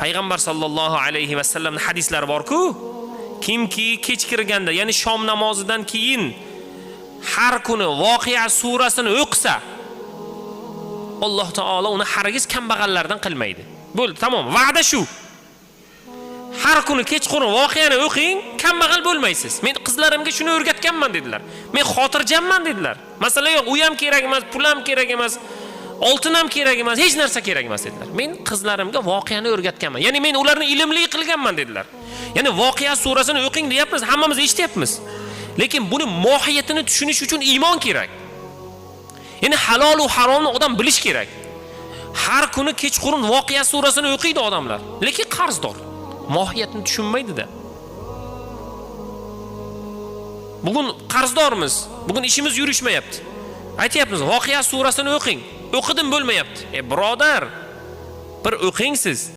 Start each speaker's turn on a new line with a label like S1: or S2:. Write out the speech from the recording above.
S1: Payg'ambar sallallohu alayhi va sallamning hadislari bor-ku, kimki kechikirganda, ya'ni shom namozidan keyin har kuni Voqea surasini o'qisa, Alloh taolo uni hargiz kambag'allardan qilmaydi. Bo'ldi, tamom, va'da shu. Har kuni kechqurun Voqeani o'qing, kambag'al bo'lmaysiz. Men qizlarimga shuni o'rgatganman dedilar. Men xotirjamman dedilar. Masala yo'q, u ham kerak emas, pul ham kerak emas, oltin ham kerak emas, hech narsa kerak emas dedilar. Men qizlarimga Voqeani o'rgatganman. Ya'ni men ularni ilmli qilganman dedilar. Ya'ni Voqea surasini o'qing deyapmiz, hammamiz eshityapmiz. Lekin buni mohiyatini tushunish uchun iymon kerak. Ya'ni halol va haromni odam bilish kerak. Har kuni kechqurun Voqea surasini o'qiydi odamlar, lekin qarzdor. Mohiyatni tushunmaydi-da. Bugun qarzdormiz. Bugun ishimiz yurishmayapti. Aytayapmiz, Voqea surasini o'qing. O'qidim bo'lmayapti. Birodar, bir o'qing siz.